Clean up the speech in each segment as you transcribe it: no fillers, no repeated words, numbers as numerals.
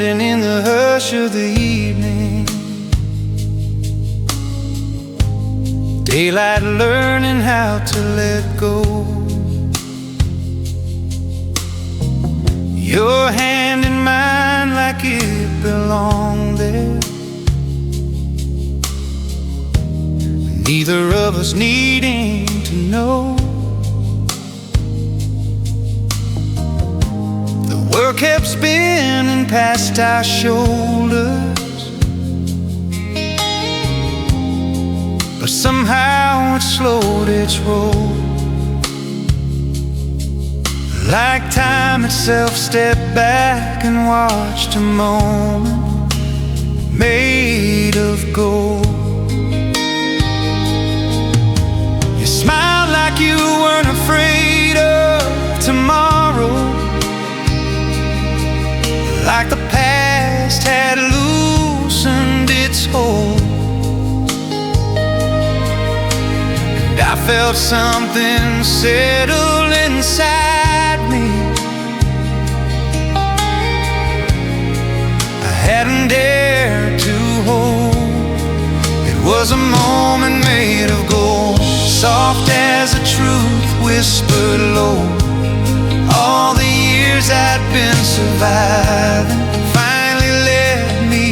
standing in the hush of the evening, daylight learning how to let go. Your hand in mine like it belonged there. Neither of us needing to know. The world kept spinning past our shoulders, but somehow it slowed its roll. Like time itself stepped back and watched a moment made of gold. You smiled like you weren't afraid of tomorrow, like the past had loosened its hold. And I felt something settle inside me I hadn't dared to hold. It was a moment made of gold, soft as a truth whispered low. All the years I'd been surviving finally let me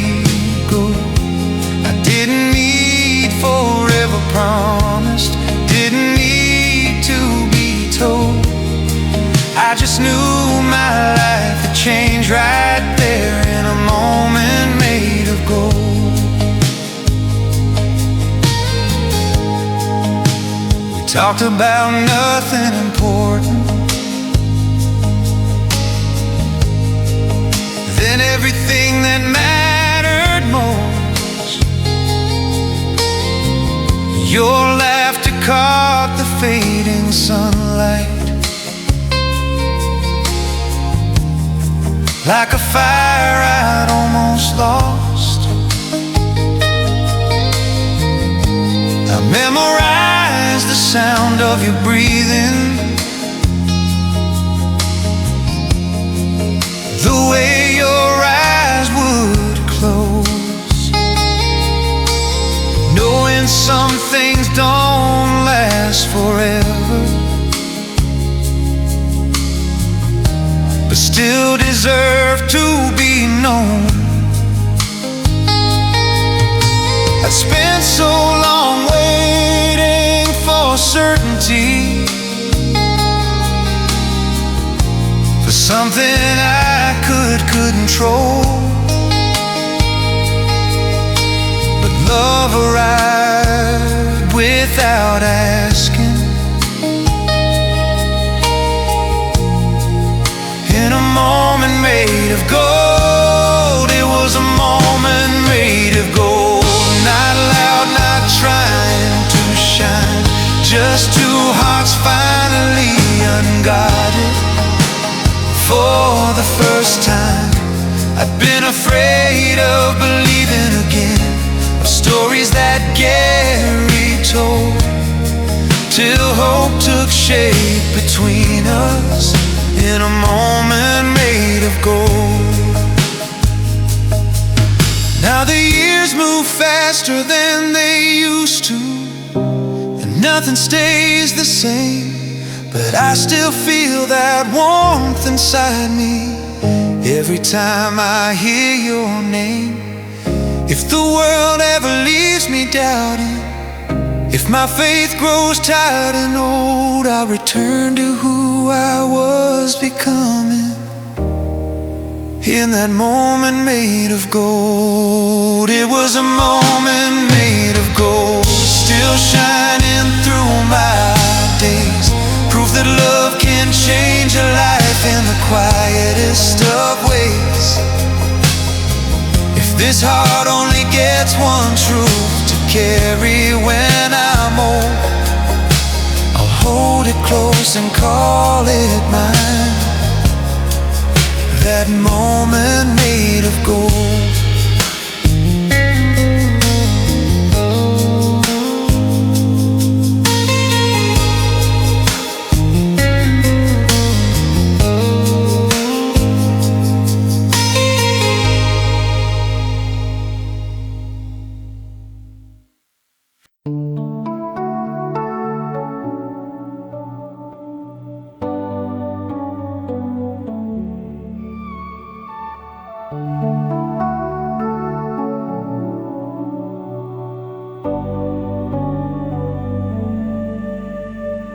go. I didn't need forever promised, didn't need to be told. I just knew my life had changed right there in a moment made of gold. We talked about nothing important, then everything that mattered most. Your laughter caught the fading sunlight, like a fire I'd almost lost. I memorized the sound of your breathing, the way your eyes would close, knowing some things don't last forever, but still deserve to be known. I spent so long waiting for certainty, for something I could control, but love arrived without asking. In a moment made of gold, it was a moment made of gold. Not loud, not trying to shine, just two hearts finally unguarded. For the first time, I'd been afraid of believing again, of stories that Gary told, till hope took shape between us in a moment made of gold. Now the years move faster than they used to, and nothing stays the same, but I still feel that warmth inside me every time I hear your name. If the world ever leaves me doubting, if my faith grows tired and old, I'll return to who I was becoming in that moment made of gold. It was a moment made of gold, still shining through my days, proof that love can change a life in the quietest of ways. If this heart only gets one truth to carry when I'm old, I'll hold it close and call it mine. That moment made of gold.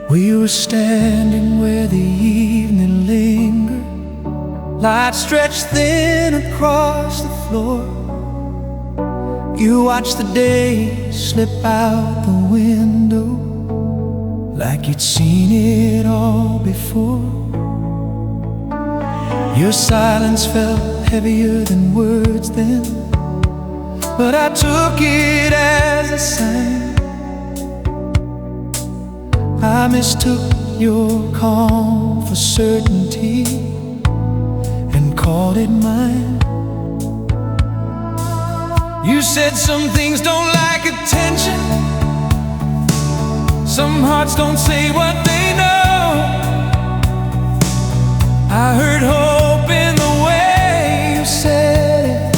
We were standing where the evening lingered, light stretched thin across the floor. You watched the day slip out the window, like you'd seen it all before. Your silence felt heavier than words then, but I took it as a sign. I mistook your calm for certainty and called it mine. You said some things don't like attention, some hearts don't say what they know. I heard hope in the way you said it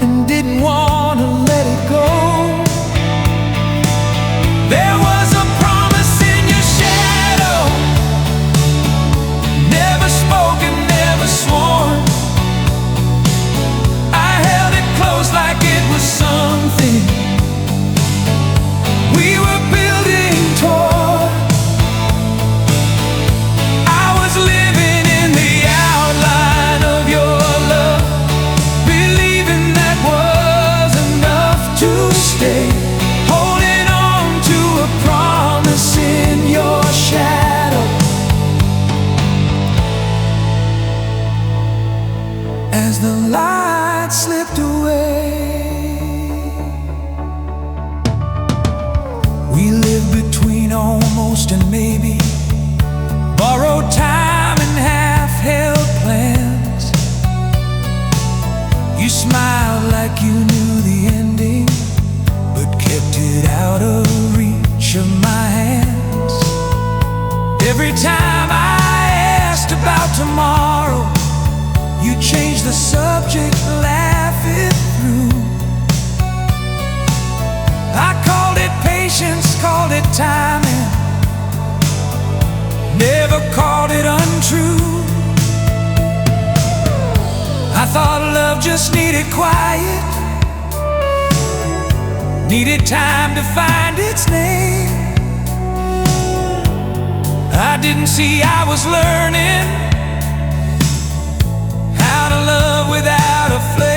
and didn't want to let it go. There was a promise in your shadow, never spoken, never sworn. I held it close like it was something we were building toward. I was living in the outline of your love, believing that was enough to stay, holding on to a promise in your shadow. As the light slipped away, we lived between almost and maybe, borrowed time and half-held plans. You smiled like you knew the ending, but kept it out of reach of my hands. Every time I asked about tomorrow, you changed the subject, laugh it through. I called it patience, called it timing, never called it untrue. I thought love just needed quiet, needed time to find its name. I didn't see I was learning how to love without a flame.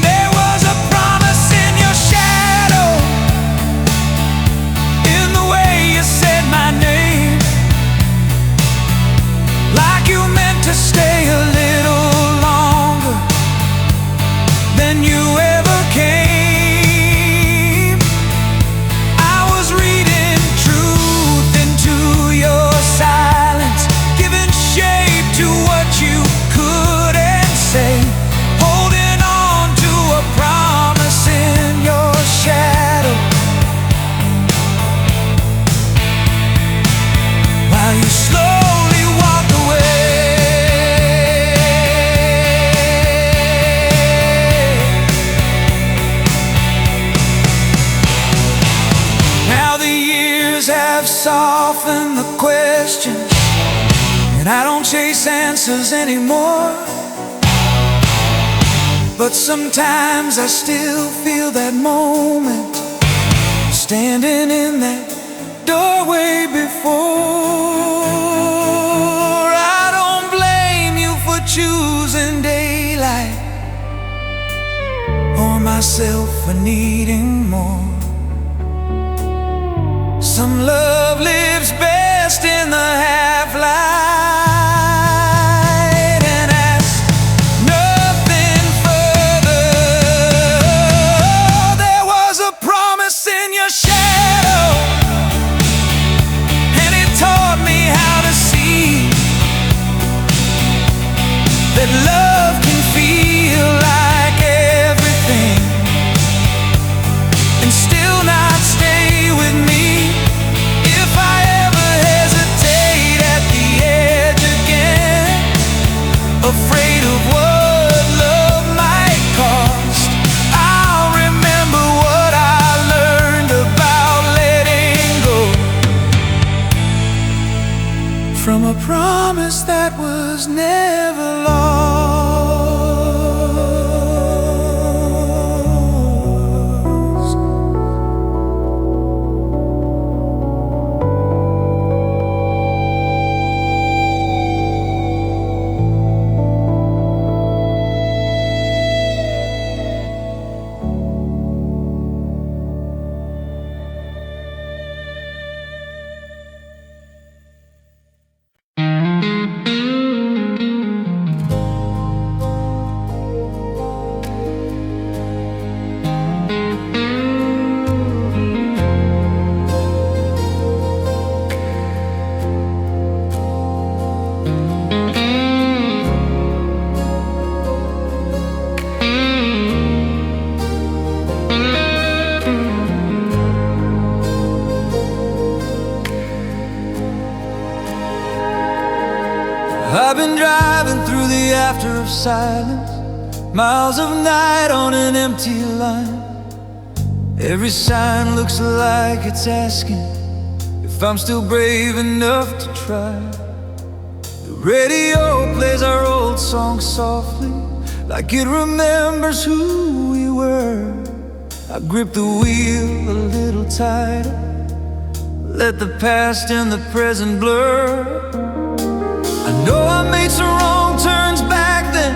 There was a promise in your shadow, in the way you said my name, like you meant to stay a little longer than you ever came. I was reading truth into your silence, giving shape to what you couldn't say, holding on to a promise in your shadow, while you slowly walked away. Now the years have softened the questions, and I don't chase answers anymore. But sometimes I still feel that moment, standing in that doorway before. I don't blame you for choosing daylight, or myself for needing more. Some love lives best in the half-light, and ask nothing further. There was a promise in your shadow, and it taught me how to see that love can feel like everything and still not stay with me. If I ever hesitate at the edge again, afraid of what love might cost, I'll remember what I learned about letting go, from a promise that was never lost. laughter of silence, miles of night on an empty line. Every sign looks like it's asking if I'm still brave enough to try. The radio plays our old song softly, like it remembers who we were. I grip the wheel a little tighter, let the past and the present blur. I know I made some wrong turns back then,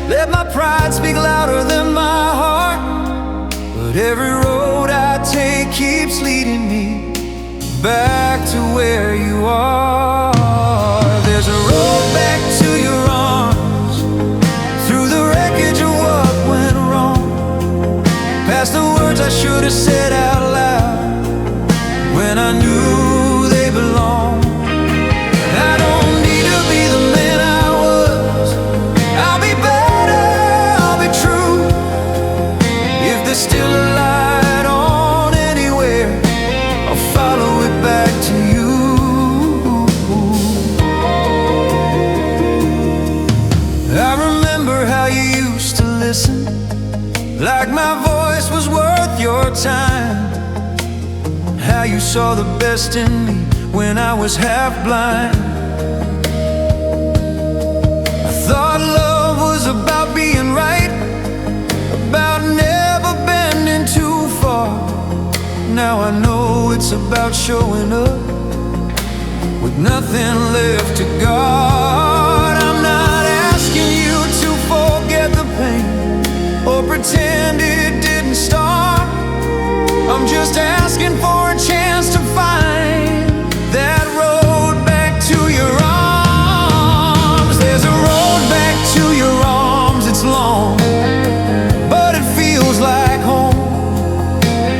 let my pride speak louder than my heart. But every road I take keeps leading me back to where you are. There's a road back to your arms, through the wreckage of what went wrong, past the words I should have said out loud when I knew they belonged. I don't need to be the man I was, I'll be better, I'll be true. If there's still a light on anywhere, I'll follow it back to you. I remember how you used to listen, like my voice was worth your time. How you saw the best in me when I was half blind. I thought love was about being right, about never bending too far. Now I know it's about showing up with nothing left to guard. I'm not asking you to forget the pain or pretend it didn't start. I'm just asking for a chance to find that road back to your arms. There's a road back to your arms, it's long, but it feels like home.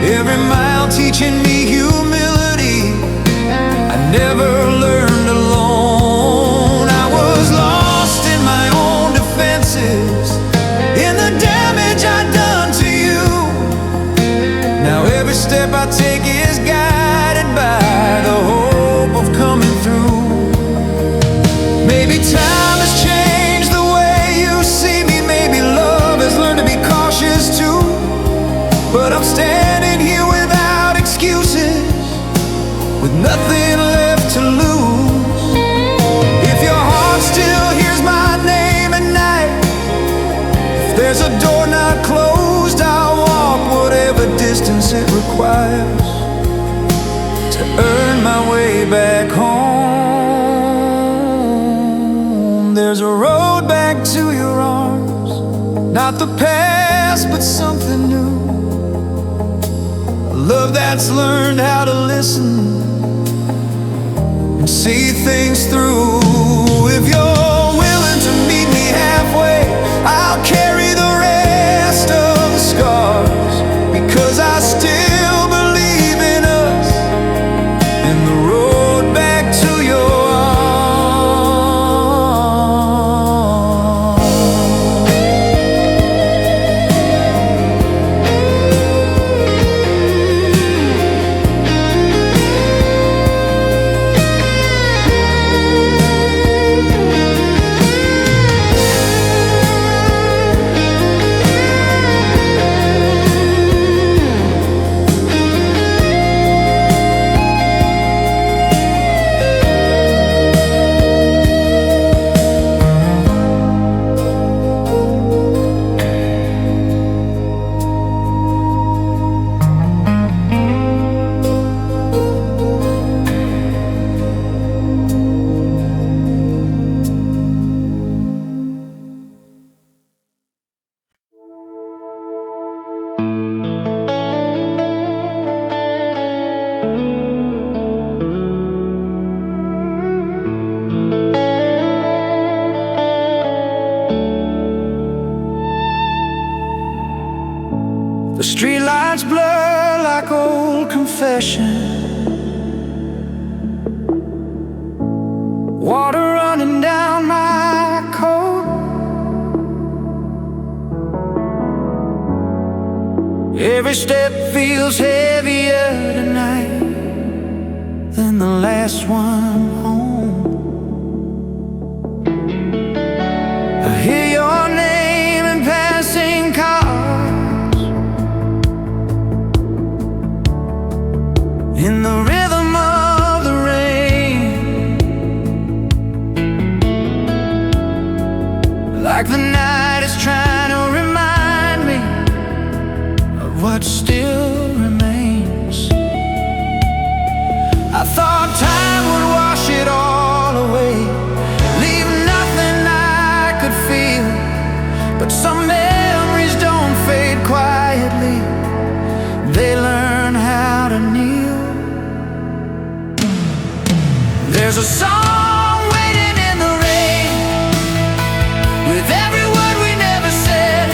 Every mile teaching me humility, I never learned alone. I was lost in my own defenses, in the damage I'd done to you. Now every step I take is guided by the hope of coming through. Maybe time has changed the way you see me, maybe love has learned to be cautious too. But I'm standing here without excuses, with nothing left to lose. If your heart still hears my name at night, if there's a door not closed, I'll walk whatever distance it requires to earn my way back home. There's a road back to your arms, not the past but something new. A love that's learned how to listen and see things through. If you're willing to meet me halfway, I'll carry the rest of the scars, because I still believe in us, in the road back to your The streetlights blur like old confession, water running down my coat. Every step feels heavier tonight than the last one home. I hear There's a song waiting in the rain, with every word we never said,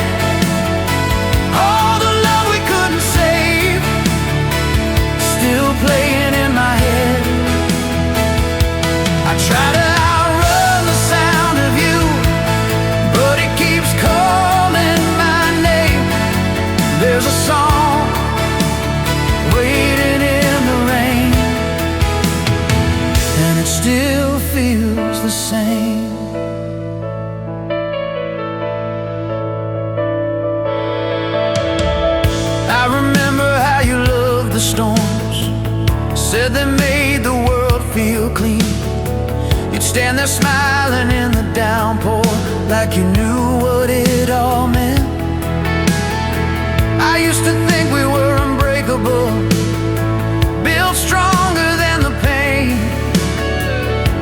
all the love we couldn't save, still playing in my head. I try to outrun the sound of you, but it keeps calling my name. There's a song waiting in the rain, and it still feels the same. I remember how you loved the storms, said they made the world feel clean. You'd stand there smiling in the downpour, like you knew what it all meant. I used to think we were unbreakable, built stronger than the pain.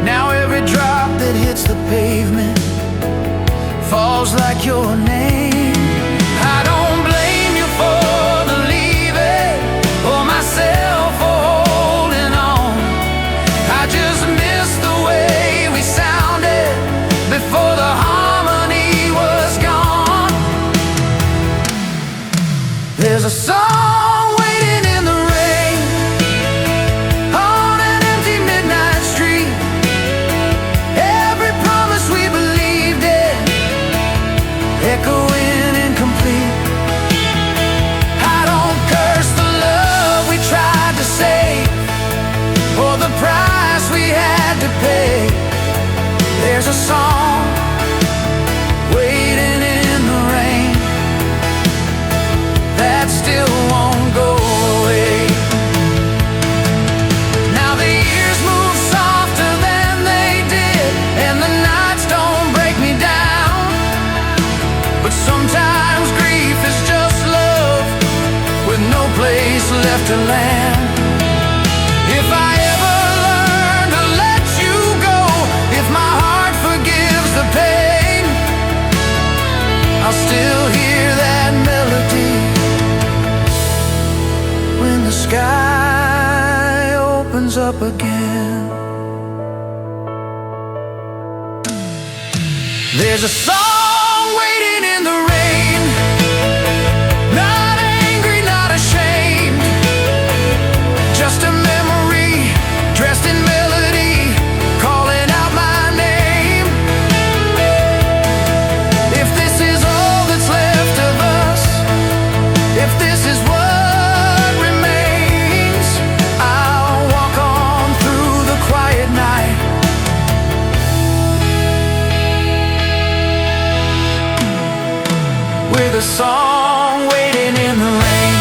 Now every drop that hits the pavement falls like your name. I don't blame you for the leaving, or myself for holding on. I just miss the way we sounded before the harmony was gone. There's a song waiting in the rain, on an empty midnight street. Every promise we believed in, echoing incomplete. I don't curse the love we tried to save, or the price we had to pay. There's a song waiting in the rain that still won't go away. Now the years move softer than they did, and the nights don't break me down. But sometimes grief is just love with no place left to land. If I ever learn to let you go, if my heart forgives the pain, I'll still hear that melody when the sky opens up again. There's a song waiting in the rain, not angry, not ashamed, just a memory dressed in melody, calling out my name. If this is all that's left of us, if this is what remains, I'll walk on through the quiet night, with a song waiting in the rain.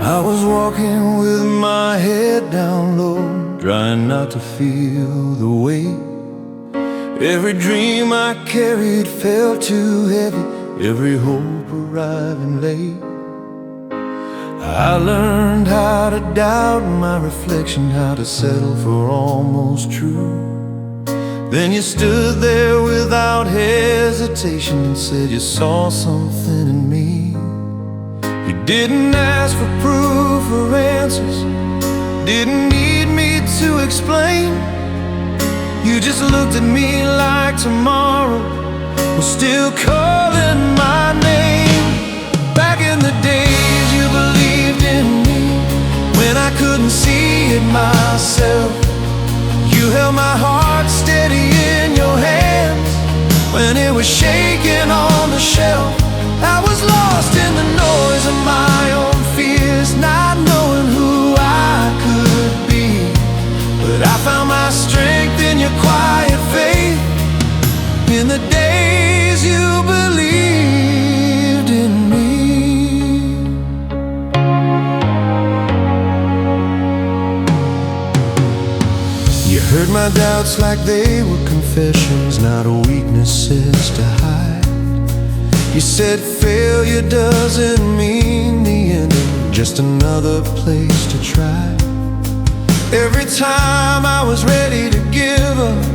I was walking with my head down low, trying not to feel the weight. Every dream I carried felt too heavy, every hope arriving late. I learned how to doubt my reflection, how to settle for almost true. Then you stood there without hesitation and said you saw something in me. You didn't ask for proof or answers, didn't need me to explain. You just looked at me like tomorrow was still calling my name. Back in the days you believed in me when I couldn't see it myself. You held my heart steady in your hands when it was shaking on the shelf. I was lost in the noise of my own fears, not knowing who I could be. But I found my strength in your quiet faith, in the days you believed in me. You heard my doubts like they were confessions, not weaknesses to hide. You said failure doesn't mean the end, just another place to try. Every time I was ready to give up,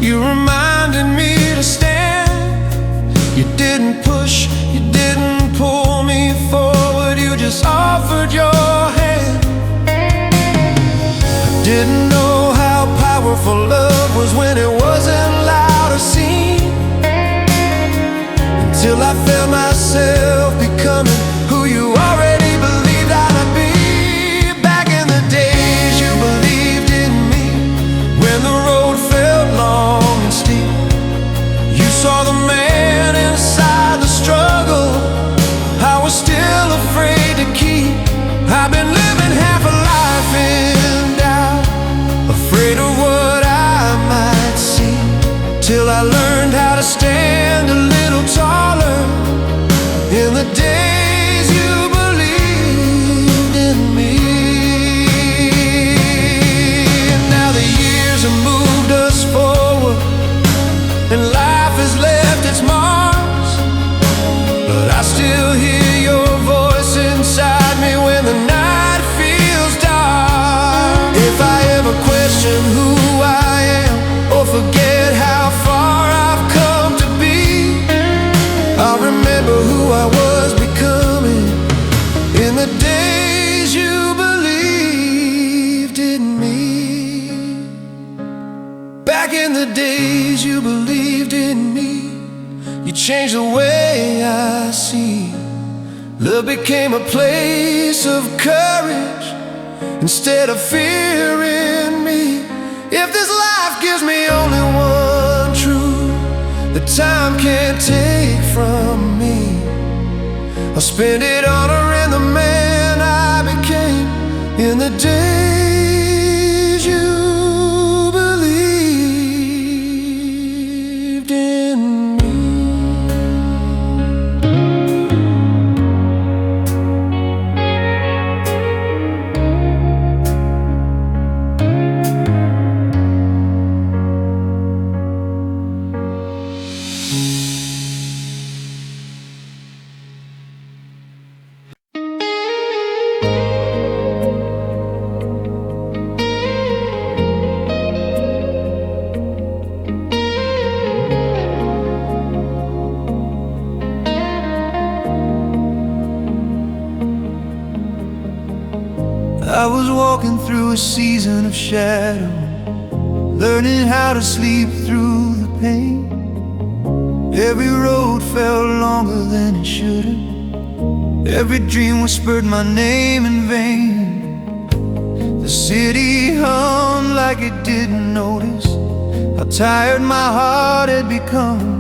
you reminded me to stand. You didn't push, you didn't pull me forward, you just offered your hand. I didn't know how powerful love was when it wasn't loud or seen, until I felt myself becoming who you already believed I'd be. Back in the days you believed in me when the road felt long and steep. You saw the man inside the struggle I was still afraid to keep. I've been living half a life in doubt, afraid of what I might see, till I learned how to stand a little taller in the days you believed in me. And now the years have moved us forward, and life has left its marks, but I still hear your voice inside me when the night feels dark. If I ever question who I am or forget how far I've come to be, I'll remember who I was becoming in the days you believed in me. Back in the days you believed in me, you changed the way I see. Love became a place of courage instead of fear in me. If this life gives me only one truth that time can't take from me, I'll spend it honoring the man I became in the days you believed in me. I was walking through a season of shadow, learning how to sleep through the pain. Every road felt longer than it should have. Every dream whispered my name in vain. The city hummed like it didn't notice how tired my heart had become.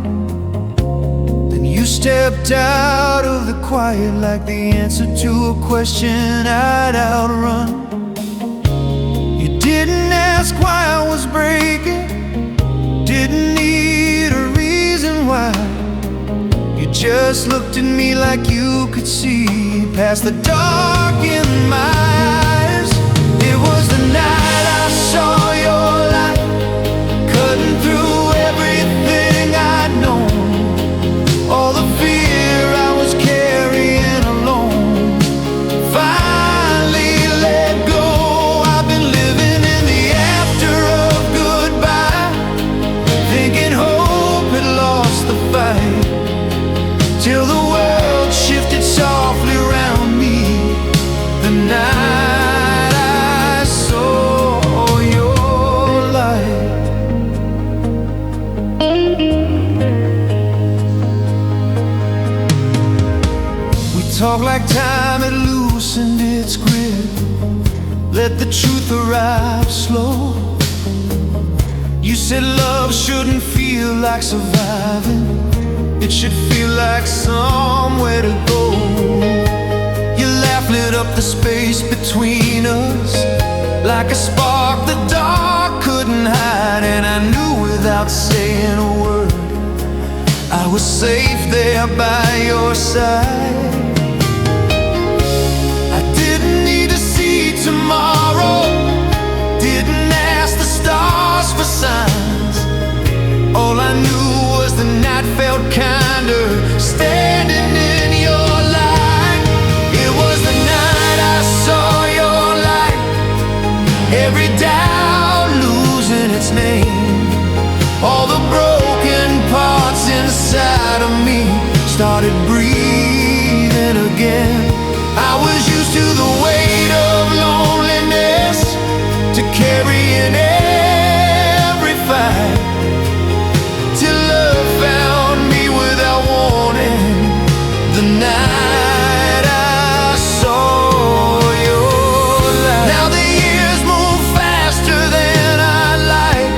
Then you stepped out of the quiet like the answer to a question I'd outrun. You didn't ask why I was breaking, didn't need a reason why. You just looked at me like you could see past the dark in my eyes. It was the night I saw your light, cutting through everything I'd known. All the fear I was carrying alone finally let go. I've been living in the after of goodbye, thinking hope had lost the fight, till the world shifted softly around me the night I saw your talk like time had loosened its grip. Let the truth arrive slow. You said love shouldn't feel like surviving, it should feel like somewhere to go. Your laugh lit up the space between us like a spark the dark couldn't hide. And I knew without saying a word I was safe there by your side. I didn't need to see tomorrow, didn't ask the stars for signs. All I knew was the night felt kinder standing in your light. It was the night I saw your light, every doubt losing its name. All the broken parts inside of me started breathing again. I was used to the weight of loneliness, to carrying every fight, till love found me without warning. The night I saw your light. Now the years move faster than I like,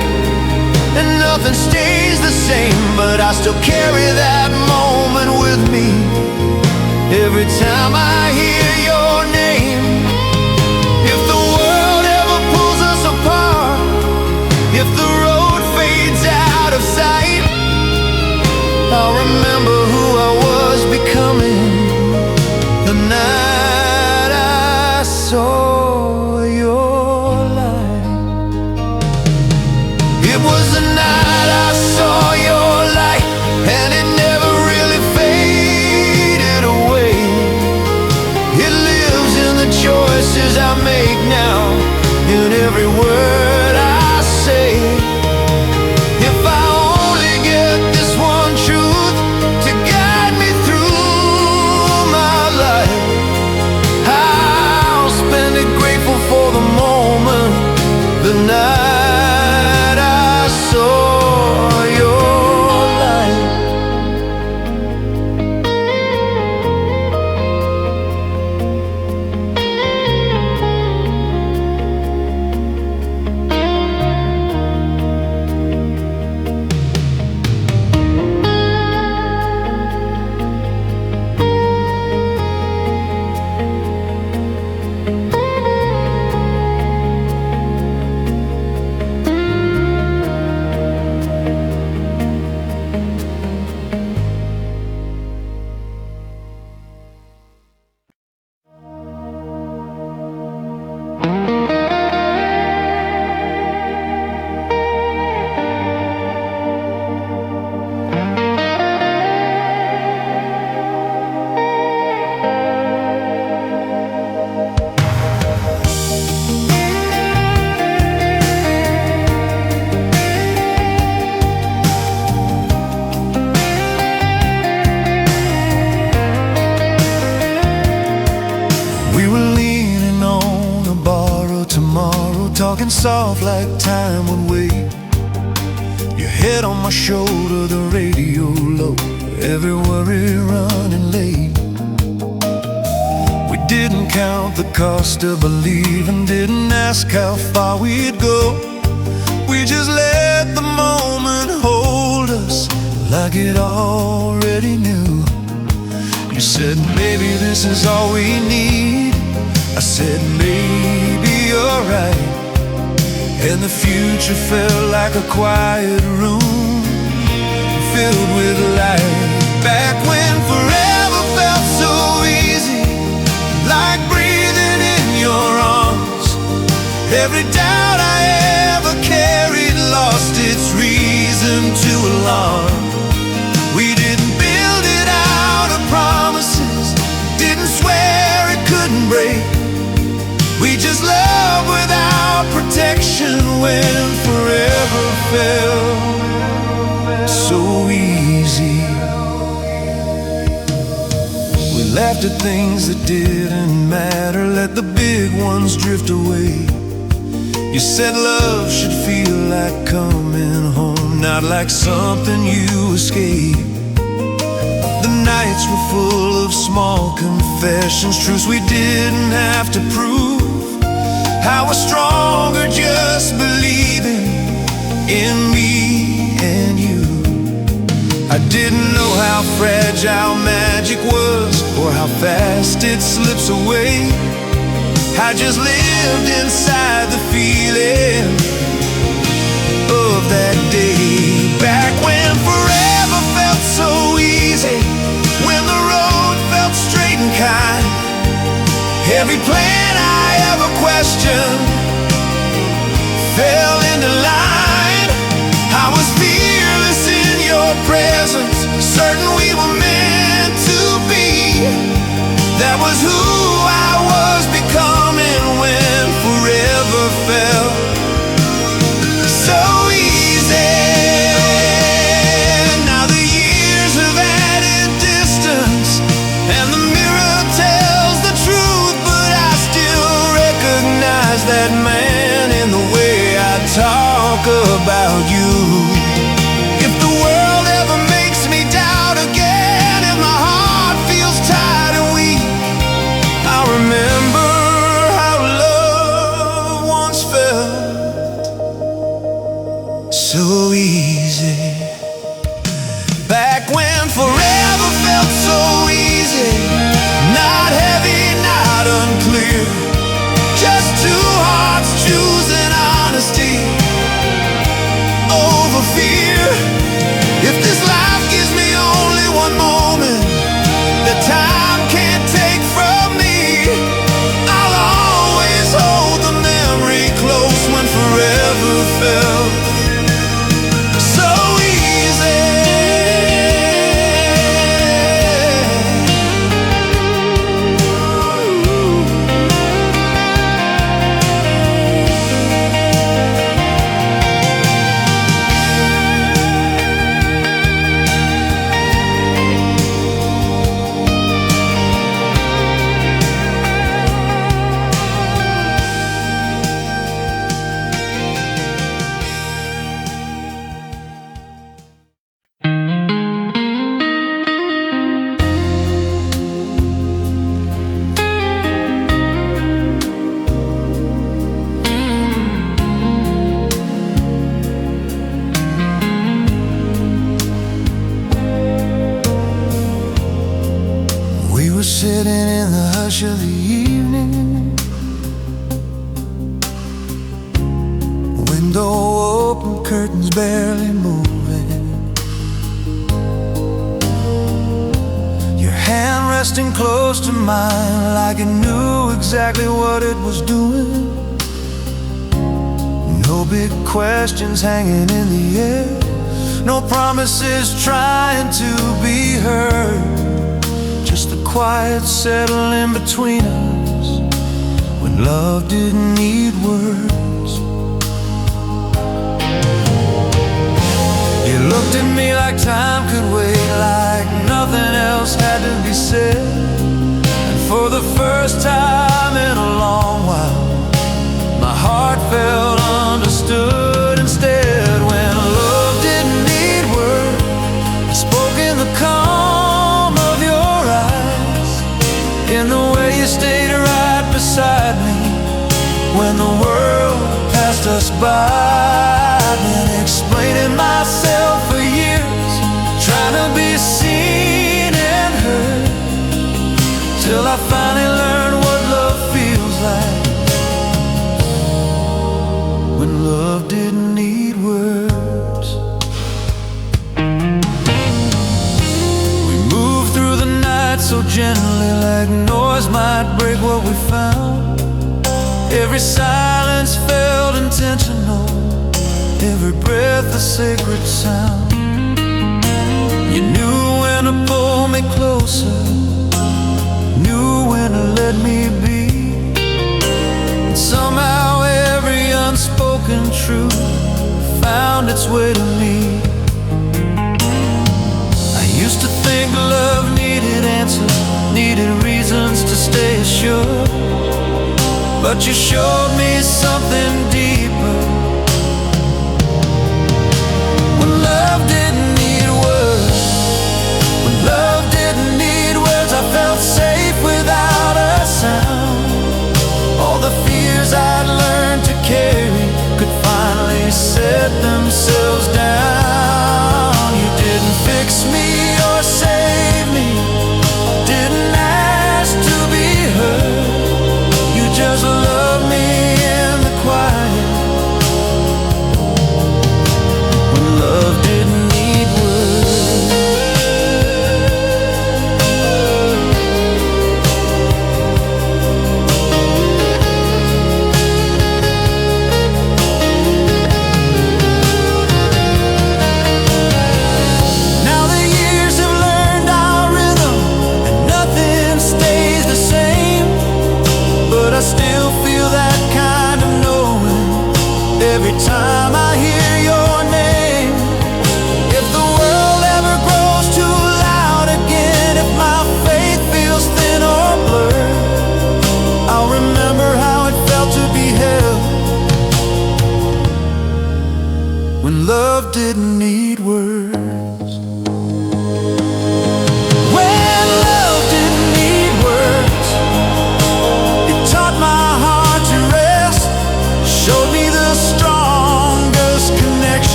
and nothing stays the same, but I still carry that moment with me. Every time I hear your name, if the world ever pulls us apart, if the road fades out of sight, I'll remember who I was becoming the night I saw your light. It was the night I saw your light, and it never really faded away. It lives in the choices I make now, in every word I say. If I only get this one truth to guide me through my life, I'll spend it grateful for the moment, the night I saw your light. We were leaning on a borrowed tomorrow, talking soft like time would wait. Your head on my shoulder, the radio low, every worry running late. We didn't count the cost of believing, didn't ask how far we'd go. We just let the moment hold us like it already knew. You said, maybe this is all we need. I said, maybe you're right. And the future felt like a quiet room filled with light. Back when forever felt so easy, like breathing in your arms. Every doubt I ever carried lost its reason to alarm. We didn't build it out of promises, didn't swear it couldn't break. We just loved without protection when forever felt so easy. We laughed at things that didn't matter, let the big ones drift away. You said love should feel like coming home, not like something you escape. The nights were full of small confessions, truths we didn't have to prove. I was stronger just believing in me and you. I didn't know how fragile magic was, or how fast it slips away. I just lived inside the feeling of that day. Back when forever felt so easy, when the road felt straight and kind. Every plan I ever questioned fell into line. I was fearless in your presence, certain we were meant to be. That was who I was becoming when forever felt so easy. Now the years have added distance, and the mirror tells the truth, but I still recognize that man in the way I talk about you. If the world ever makes me doubt again, if my heart feels tired and weak, I'll remember how love once felt so easy. Back when forever felt so easy, not heavy, not unclear, just two hearts choosing honesty over fear. If this life gives me only one moment that time can't take from me, I'll always hold the memory close when forever felt so easy. Sitting in the hush of the evening, window open, curtains barely moving, your hand resting close to mine like it knew exactly what it was doing. No big questions hanging in the air, no promises trying to be heard, just the quiet settling between us when love didn't need words. You looked at me like time could wait, like nothing else had to be said. And for the first time in a long while, my heart felt understood instead. When love didn't need words, it spoke in the calm of your eyes, in the way you stayed right beside me when the world passed us by. Been explaining myself for years, trying to be seen and heard, till I finally learned what love feels like, when love didn't need words. We moved through the night so gently, like noise might break what we found. Every silence felt intentional, every breath a sacred sound. You knew when to pull me closer, knew when to let me be. And somehow every unspoken truth found its way to me. I used to think love needed answers, needed reasons to stay assured, but you showed me something deeper. When love didn't need words, when love didn't need words, I felt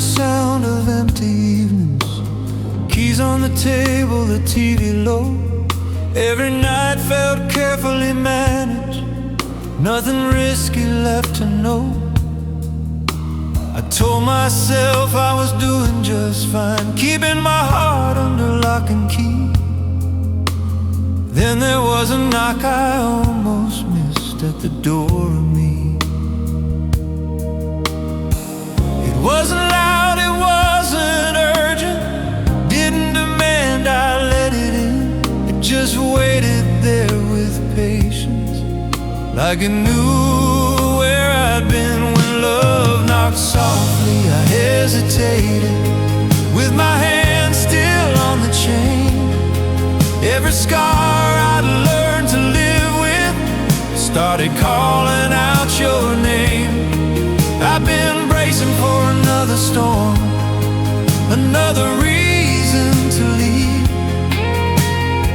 sound of empty evenings, keys on the table, the TV low. Every night felt carefully managed, nothing risky left to know. I told myself I was doing just fine, keeping my heart under lock and key. Then there was a knock I almost missed at the door of me. It wasn't loud, it wasn't urgent, didn't demand I let it in. It just waited there with patience, like it knew where I'd been. When love knocked softly, I hesitated, with my hand still on the chain. Every scar I'd learned to live with started calling out your name. I've been bracing for another storm, another reason to leave.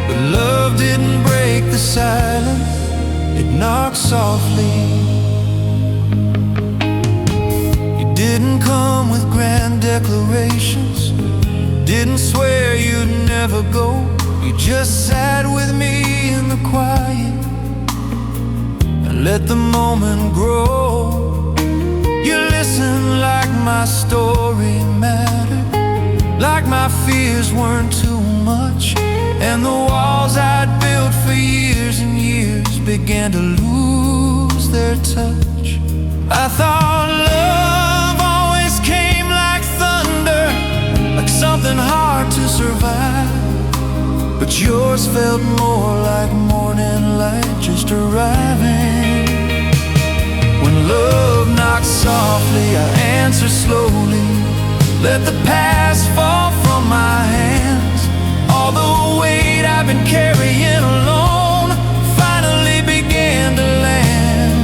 But love didn't break the silence, it knocked softly. You didn't come with grand declarations, didn't swear you'd never go. You just sat with me in the quiet and let the moment grow. You listened like my story mattered, like my fears weren't too much, and the walls I'd built for years and years began to lose their touch. I thought love always came like thunder, like something hard to survive. But yours felt more like morning light just arriving. When love knocked softly, I answered slowly, let the past fall from my hands. All the weight I've been carrying alone finally began to land.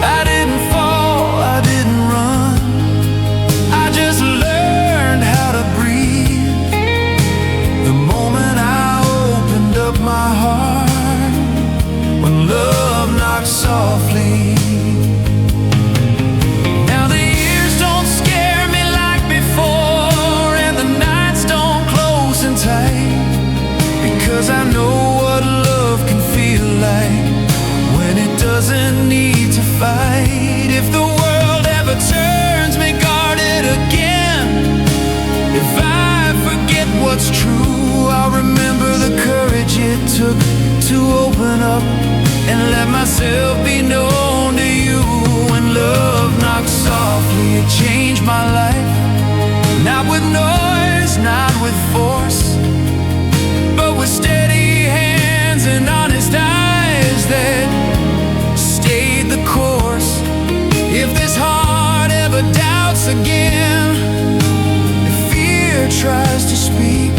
I didn't fall, I didn't run, I just learned how to breathe. The moment I opened up my heart, when love knocked softly. Now the years don't scare me like before, and the nights don't close in tight, because I know what love can feel like when it doesn't need to fight. If the world ever turns me guarded again, if I forget what's true, I'll remember the courage it took to open up and let myself be known to you. When love knocked softly, it changed my life, not with noise, not with force, but with steady hands and honest eyes that stayed the course. If this heart ever doubts again, if fear tries to speak,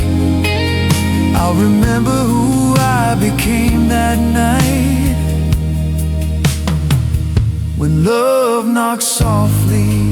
I'll remember who I became that night, when love knocks softly.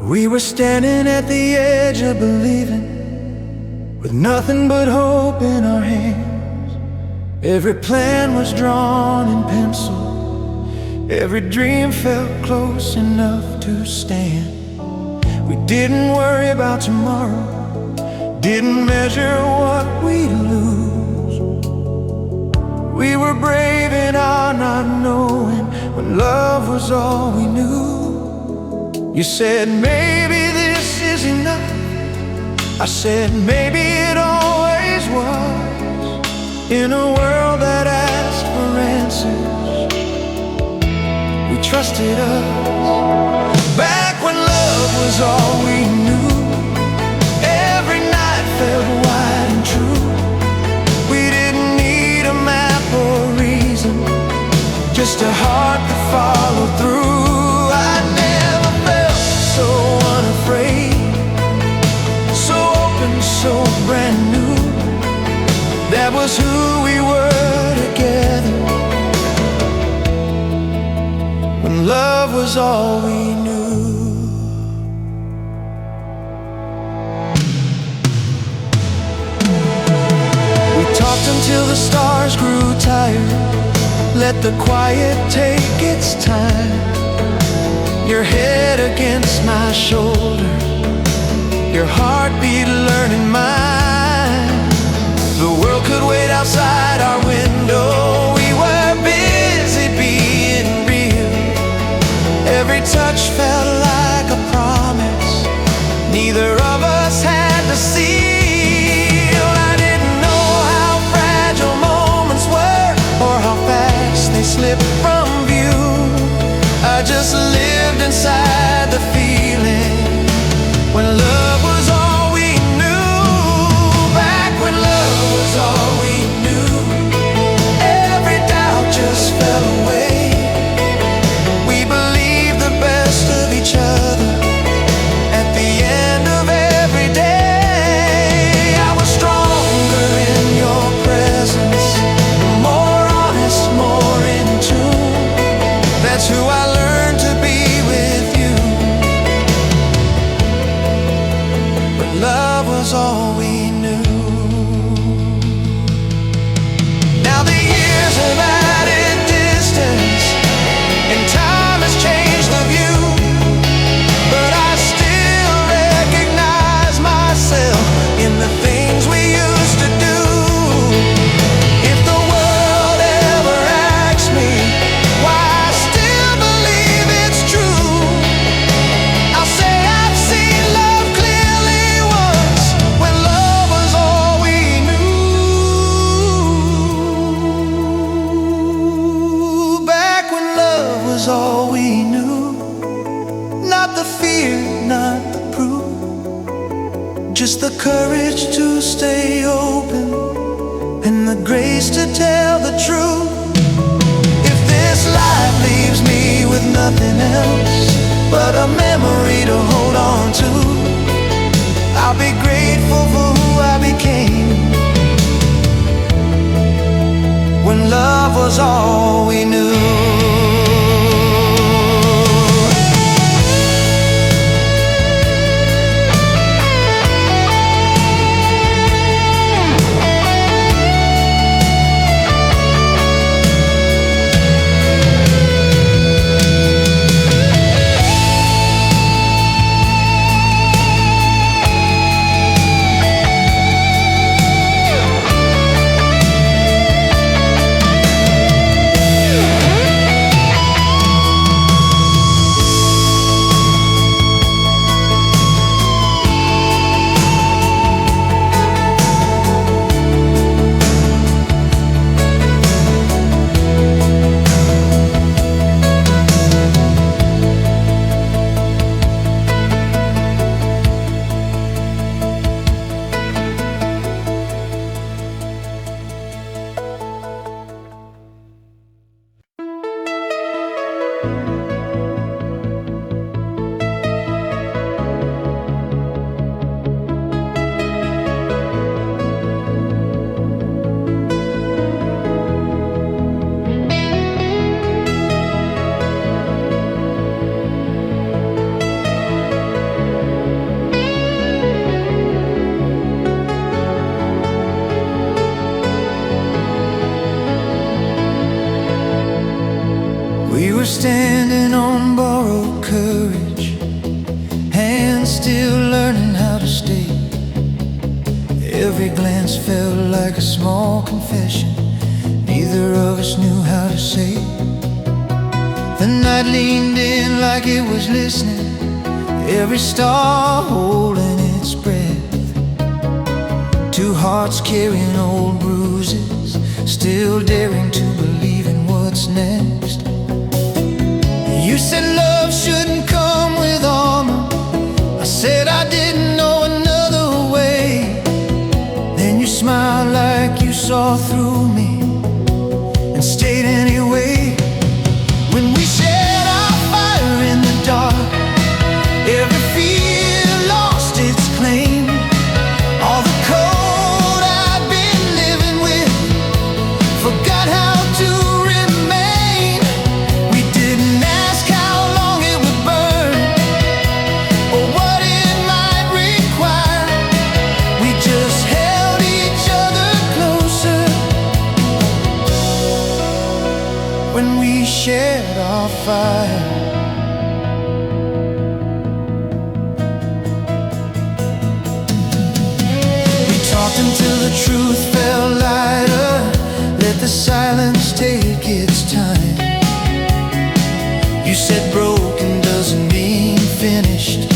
We were standing at the edge of believing, with nothing but hope in our hands. Every plan was drawn in pencil, every dream felt close enough to stand. We didn't worry about tomorrow, didn't measure what we'd lose. We were brave in our not knowing, when love was all we knew. You said maybe this is enough, I said maybe it always was. In a world that asked for answers, trusted us. Back when love was all we knew, every night felt wide and true. We didn't need a map or reason, just a heart that followed through. I never felt so unafraid, so open, so brand new. That was who we were together, when love was all we knew. We talked until the stars grew tired, let the quiet take its time. Your head against my shoulder, your heartbeat learning mine. The world could wait outside our window. We were busy being real. Every touch felt like a promise neither of us had to seal. I didn't know how fragile moments were, or how fast they slipped from view. I just lived inside the feeling, when love was all we knew. Back when love was all we knew, every doubt just fell away. We believed the best of each other at the end of every day. I was stronger in your presence, more honest, more in tune. That's who I learned to be with you, when love was all we knew. Now the years have added distance, and time has changed the view, but I still recognize myself in the things we used to do. If the world ever asks me why I still believe it's true, I'll say I've seen love clearly once, when love was all we knew. Back when love was all we knew, not the fear, not the proof, just the courage to stay open and the grace to tell the truth. If this life leaves me with nothing else but a memory to hold on to, I'll be grateful for who I became, when love was all we knew. We were standing on borrowed courage, hands still learning how to stay. Every glance felt like a small confession neither of us knew how to say. The night leaned in like it was listening, every star holding its breath. Two hearts carrying old bruises, still daring to believe in what's next. You said love shouldn't come with armor. I said I didn't know another way. Then you smiled like you saw through me and stayed anyway. When we shared our fire in the dark, every fear lost its claim. All the code I'd been living with forgot how to remain. We didn't ask how long it would burn or what it might require. We just held each other closer when we shared our fire. Talked until the truth felt lighter. Let the silence take its time. You said broken doesn't mean finished,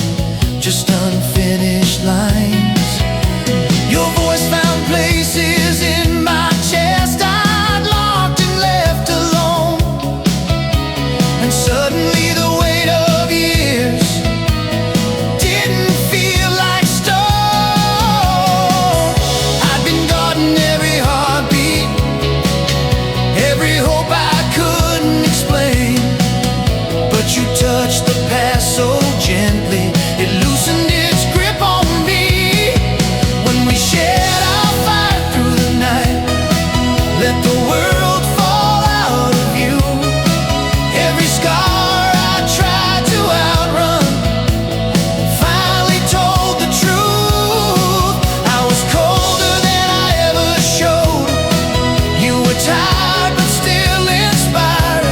just unfinished lines. Your voice found places in my chest I'd locked and left alone. And suddenly the weight of years didn't feel like stone. Every heartbeat, every hope I couldn't explain. But you touched the past so gently, it loosened its grip on me. When we shared our fire through the night, let the world fall out of view. Every scar I tried to outrun finally told the truth. I was colder than I ever showed. You were tired but still inspired,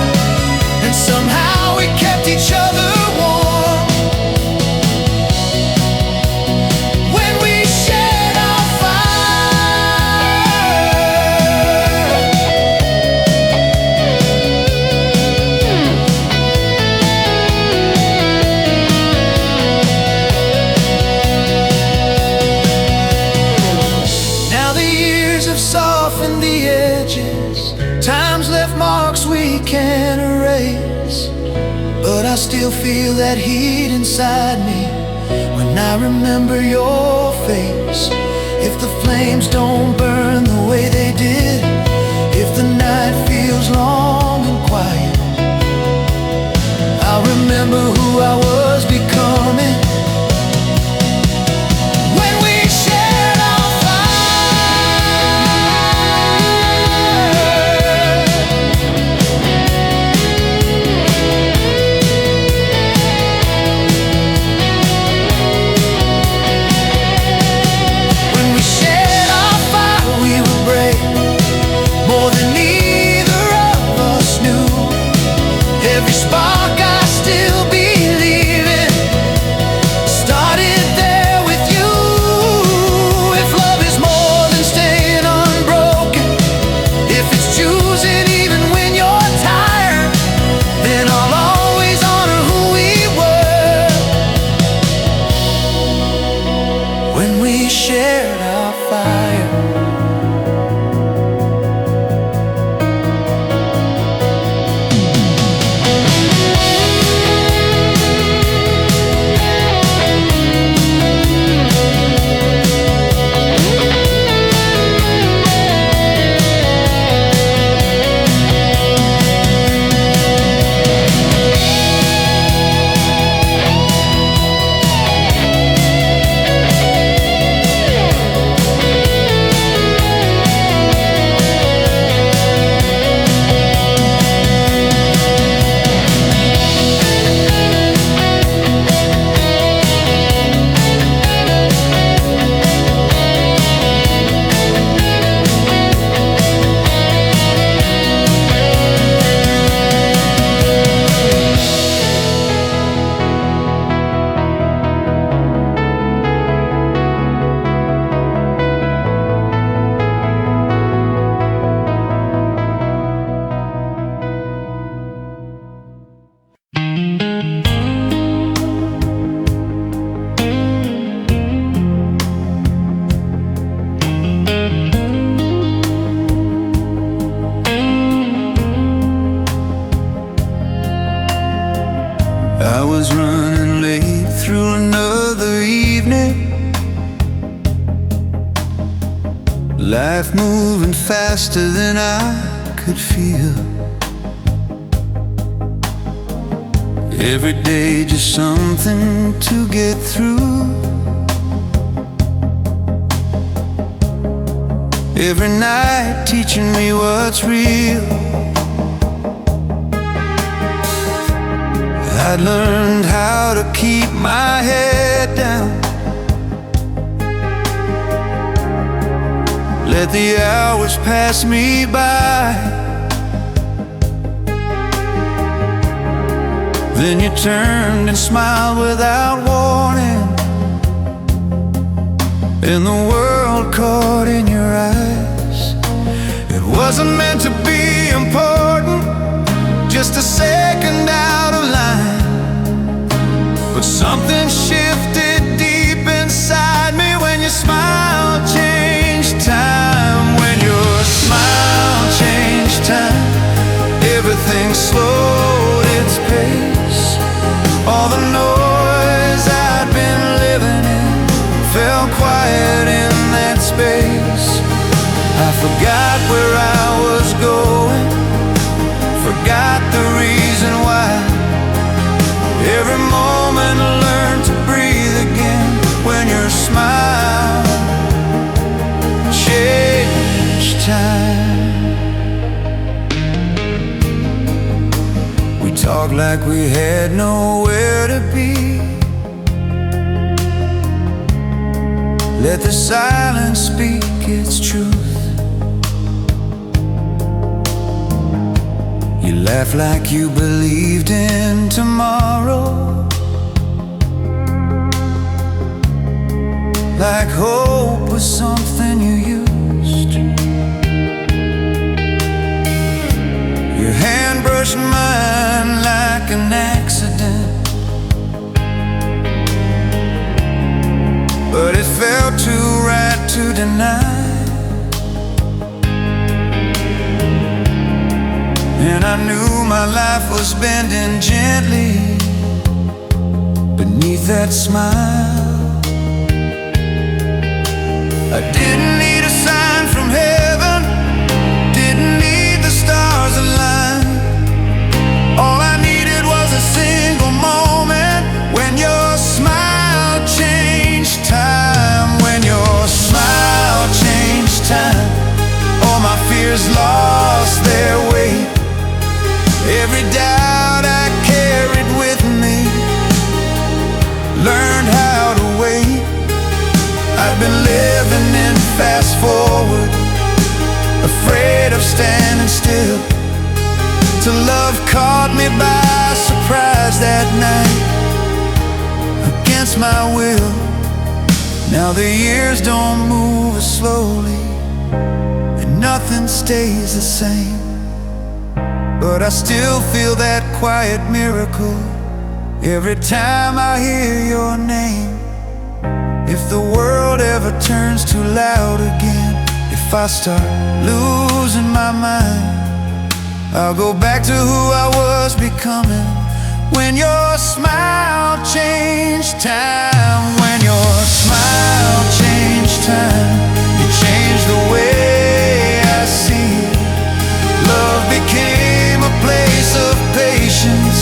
and somehow we kept each other warm. When we shared our fire, now the years have softened the edges. Time's left marks we can't erase, but I still feel that heat inside me when I remember your face. If the flames don't burn the way they did, if the night feels long and quiet, I'll remember who I was becoming. When we shared our more than either of us knew. Every spark I still believe in started there with you. If love is more than staying unbroken, if it's choosing even when you're tired, then I'll always honor who we were when we shared our fire. Life moving faster than I could feel. Every day just something to get through. Every night teaching me what's real. I'd learned how to keep my head down, let the hours pass me by. Then you turned and smiled without warning, and the world caught in your eyes. It wasn't meant to be important, just a second out of line. But something shifted deep inside me when your smile changed time. When your smile changed time, everything slowed its pace. All the noise I'd been living in fell quiet in that space. I forgot where I was going, forgot the reason why. Every moment I learned to breathe again when your smile changed time. We talked like we had nowhere to be. Let the silence speak its truth. You laughed like you believed in tomorrow, like hope was something you used. Your hand brushed mine like an accident, but it felt too right to deny. And I knew my life was bending gently beneath that smile. I didn't need a sign from heaven, didn't need the stars aligned. All I needed was a single moment when your smile changed time. When your smile changed time, all my fears lost their weight. Every doubt I carried with me learned how to wait. I've been living in fast forward, afraid of standing still, till love caught me by surprise that night, against my will. Now the years don't move as slowly, and nothing stays the same, but I still feel that quiet miracle every time I hear your name. If the world ever turns too loud again, if I start losing my mind, I'll go back to who I was becoming. When your smile changed time, when your smile changed time, you changed the way I see it. Love became a place of patience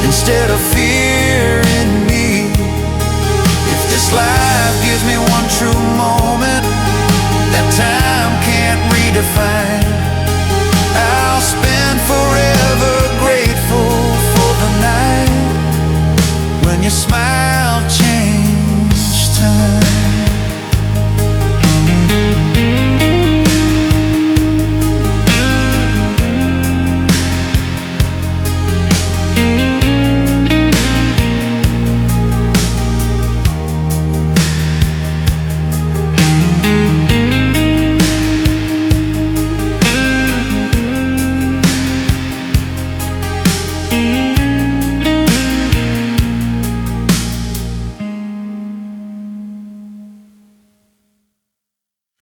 instead of fear in me. If this life gives me one true moment that time can't redefine, I'll spend forever grateful for the night when your smile changed time.